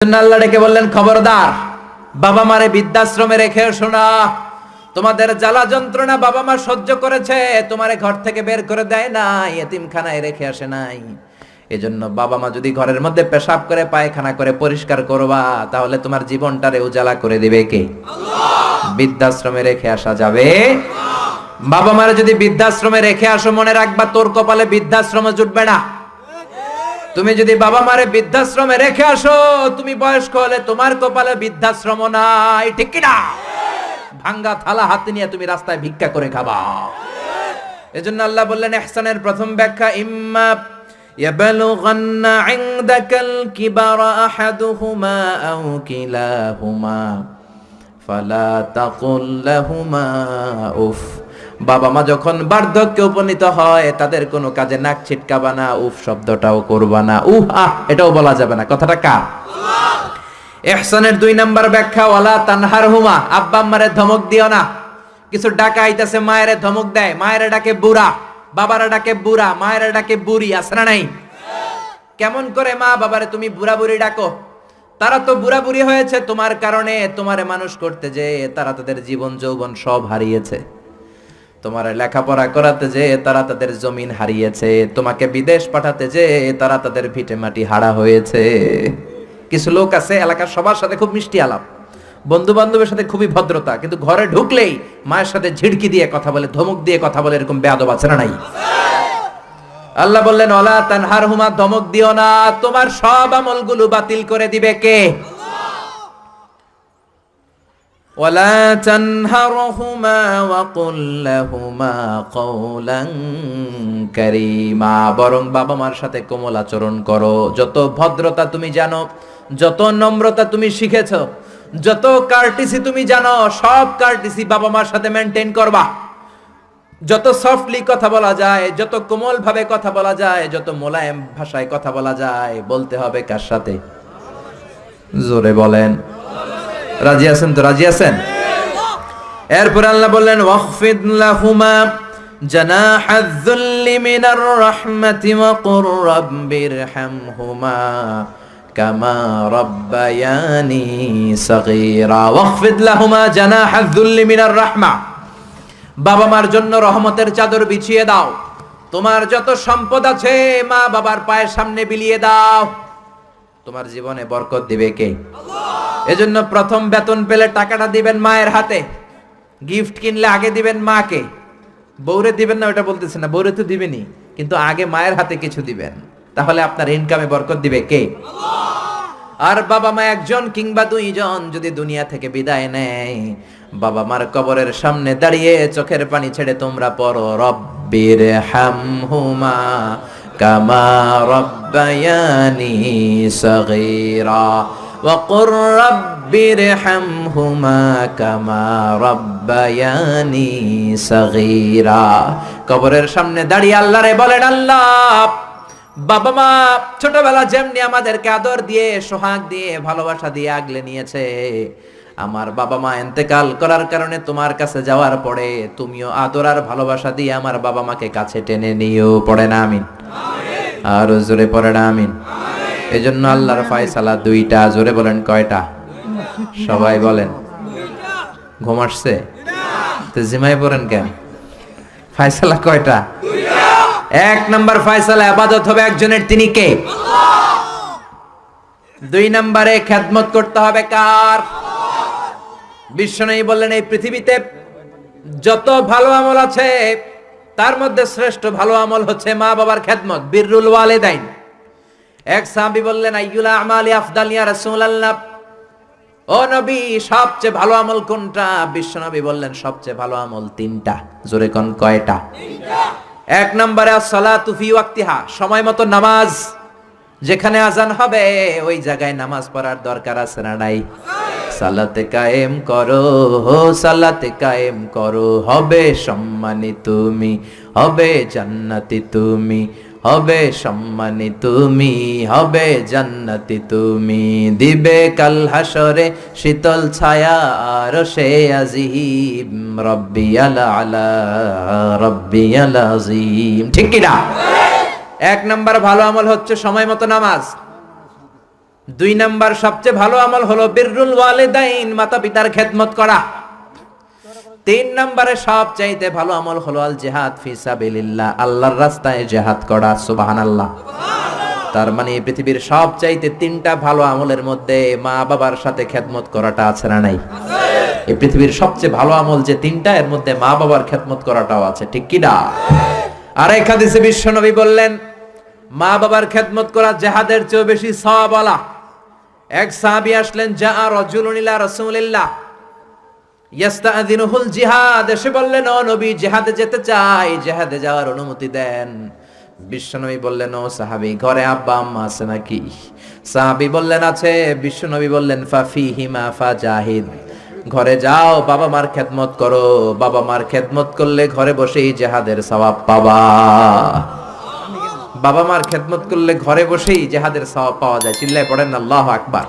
এজন্য আল্লাহ ডেকে বললেন, খবরদার, বাবা মারে বৃদ্ধাশ্রমে রেখে এসো না। তোমাদের জ্বালা যন্ত্রণা বাবা মা সহ্য করেছে, তোমারে ঘর থেকে বের করে দেয় নাই, এতিমখানায় রেখে আসে নাই। এজন্য বাবা মা যদি ঘরের মধ্যে পেশাব করে পায়খানা করে পরিষ্কার করবা, তাহলে তোমার জীবনটারে উজালা করে দিবে কে? আল্লাহ। বৃদ্ধাশ্রমে রেখে আসা যাবে? বাবা মারে যদি বৃদ্ধাশ্রমে রেখে আসো, মনে রাখবা তোর কপালে বৃদ্ধাশ্রমে জুটবে না। তুমি যদি বাবা মারে বৃদ্ধাশ্রমে রেখে আসো, তুমি বয়স্ক হলে তোমার কপালে বৃদ্ধাশ্রম নাই, ঠিক কি না? ভাঙ্গা থালা হাতে নিয়ে তুমি রাস্তায় ভিক্ষা করে খাবা। এজন্য আল্লাহ বললেন, ইহসানের প্রথম ব্যাখ্যা, ইম্মা ইয়াবলুগান্না ইনদাকাল কিবারা আহাদুহুমা আও কিলাহুমা ফালা তাকুল লাহুমা উফ। বাবা মা যখন বার্ধক্যে উপনীত হয়, তাদের কোনো কাজে নাক ছিটকাবা না, উফ শব্দটাও করবা না, উহ আহ এটাও বলা যাবে না। কথাটা কার? ইহসানের 2 নাম্বার ব্যাখ্যা, ওয়ালা তানহারহুমা, আব্বা আম্মারে ধমক দিও না। কিছু ডাকা আইতাছে, মায়েরে ধমক দেয়, মায়েরে ডাকে বুড়া, বাবারা ডাকে বুড়া, মায়েরা ডাকে বুড়ি, আছে না নাই? কেমন করে মা বাবারে তুমি বুড়া বুড়ি ডাকো? তারা তো বুড়া বুড়ি হয়েছে তোমার কারণে। তোমারে মানুষ করতে যে তারা তাদের জীবন যৌবন সব হারিয়েছে, তোমারে লেখাপড়া করাতে যে তারা তাদের জমিন হারিয়েছে, তোমাকে বিদেশ পাঠাতে যে তারা তাদের ভিটে মাটি হারা হয়েছে। কিছু লোক আছে এলাকার সবার সাথে খুব মিষ্টি আলাপ, বন্ধু বান্ধবের সাথে খুবই ভদ্রতা, কিন্তু ঘরে ঢুকলেই মায়ের সাথে ঝিড়কি দিয়ে কথা বলে, ধমক দিয়ে কথা বলে, এরকম বেয়াদব আছে না নাই? আল্লাহ বললেন, ওয়ালা তানহারহুমা, ধমক দিও না, তোমার সব আমলগুলো বাতিল করে দিবে কে? ওয়ালা তানহারহুমা ওয়া কুল লাহুমা কওলান কারীমা, বরং বাবা মার সাথে কোমল আচরণ করো। যত ভদ্রতা তুমি জানো, যত নম্রতা তুমি শিখেছো, যত কার্টিসি তুমি জানো, সব কার্টিসি বাবা মার সাথে মেনটেন করবা। যত সফটলি কথা বলা যায়, যত কোমল ভাবে কথা বলা যায়, যত মোলায়েম ভাষায় কথা বলা যায়, বলতে হবে কার সাথে? জোরে বলেন, রাজি আছেন তো? রাজি আছেন? এরপর আল্লাহ বললেন, ওয়াখফিদ লাহুমা জানাহায যুল্লি মিনার রাহমাতি ওয়া কুর রাব্বিরহামহুমা কামা রাব্বায়ানি সাগীরা। ওয়াখফিদ লাহুমা জানাহায যুল্লি মিনার রাহমা, বাবা মার জন্য রহমতের চাদর বিছিয়ে দাও। তোমার যত সম্পদ আছে মা বাবার পায়ের সামনে বিলিয়ে দাও, তোমার জীবনে বরকত দিবে কে? আল্লাহ। এজন্য প্রথম বেতন পেলে টাকাটা দিবেন মায়ের হাতে, গিফট কিনলে আগে দিবেন মাকে। বউরে দিবেন না ওটা বলতেছে না, বউরে তো দিবেনই, কিন্তু আগে মায়ের হাতে কিছু দিবেন, তাহলে আপনার ইনকামে বরকত দিবে কে? আল্লাহ। আর বাবা মা একজন কিংবা 2 জন যদি দুনিয়া থেকে বিদায় নেয়, বাবা মার কবরের সামনে দাঁড়িয়ে চোখের পানি ছেড়ে তোমরা পড়ো, রব্বিরহামহুমা কামা রাব্বায়ানি সাগীরা ওয়া কুর রাব্বিরহামহুমা কামা রাব্বায়ানি সাগীরা। কবরের সামনে দাঁড়িয়ে আল্লাহরে বলেন, আল্লাহ, বাবা মা ছোটবেলা যেমনি আমাদেরকে আদর দিয়ে, সোহাগ দিয়ে, ভালোবাসা দিয়ে আগলে নিয়েছে, আমার বাবা মা ইন্তেকাল করার কারণে তোমার কাছে যাওয়ার পরে তুমিও আদর আর ভালোবাসা দিয়ে আমার বাবা মাকে কাছে টেনে নিও। পড়ে না আমিন? আর জোরে পড়ে না আমিন? এজন্য আল্লাহর ফয়সালা 2টা। জোরে বলেন, কয়টা? সবাই বলেন। ঘুম আসছে তো জিমাই পড়েন কেন? ফয়সালা কয়টা? 1 নাম্বার ফয়সালা, ইবাদত হবে একজনের, তিনি কে? আল্লাহ। 2 নম্বরে খেদমত করতে হবে কার? বিশ্বনবী বললেন, এই পৃথিবীতে যত ভালো আমল আছে তার মধ্যে শ্রেষ্ঠ ভালো আমল হচ্ছে মা বাবার খেদমত, বিররুল ওয়ালিদাইন। এক সাহাবী বললেন, আইয়ুল আমালি আফদাল ইয়া রাসূলুল্লাহ, ও নবী সবচেয়ে ভালো আমল কোনটা? বিশ্বনবী বললেন, সবচেয়ে ভালো আমল 3টা। জোরে কোন কয়টা? 3টা। 1 নম্বরে as-সালাতু ফি ওয়াক্তিহা, সময় মতো নামাজ, যেখানে আজান হবে ওই জায়গায় নামাজ পড়ার দরকার আছে না নাই? সালাতে কায়েম করো, সালাতে কায়েম করো, হবে সম্মানী তুমি, হবে জান্নাতি তুমি, হবে সম্মানী তুমি, হবে জান্নাতি তুমি, দিবে কাল হাসরে শীতল ছায়া আরশে আজিম, রব্বিয়াল আলা রব্বিয়াল আযীম। ঠিক কি না? 1 নাম্বার ভালো আমল হচ্ছে সময় মতো নামাজ। 2 নাম্বার সবচেয়ে ভালো আমল হলো বিররুল ওয়ালিদাইন, মাতা পিতার খেদমত করা। 3 নম্বরে সবচাইতে ভালো আমল হলো আল জিহাদ ফি সাবিলিল্লাহ, আল্লাহর রাস্তায় জিহাদ করা। সুবহানাল্লাহ। তার মানে এই পৃথিবীর সবচাইতে 3টা ভালো আমলের মধ্যে মা বাবার সাথে খেদমত করাটা আছে না নাই? এই পৃথিবীর সবচেয়ে ভালো আমল যে 3টা, এর মধ্যে মা বাবার খেদমত করাটাও আছে, ঠিক কি না? আর এক হাদিসে বিশ্বনবী বললেন মা বাবার খেদমত করা জিহাদের চেয়ে বেশি সওয়াবওয়ালা। এক সাহাবী আসলেন, জা রাজুলুন ইলা রাসূলিল্লাহ ইয়াস্তাযিনুহুল জিহাদ, এসে বললেন ও নবী, জিহাদে যেতে চাই, জিহাদে যাওয়ার অনুমতি দেন। বিশ্বনবী বললেন ও সাহাবী, ঘরে আব্বা আম্মা আছে নাকি? সাহাবী বললেন আছে। বিশ্বনবী বললেন ফাফিহিমা ফাজাহিদ, ঘরে যাও, বাবা মার খেদমত করো। বাবা মার খেদমত করলে ঘরে বসেই জিহাদের সওয়াব পাবা। বাবা মার খেদমত করলে ঘরে বসেই জিহাদের সওয়াব পাওয়া যায়। চিল্লায় পড়েন আল্লাহু আকবার।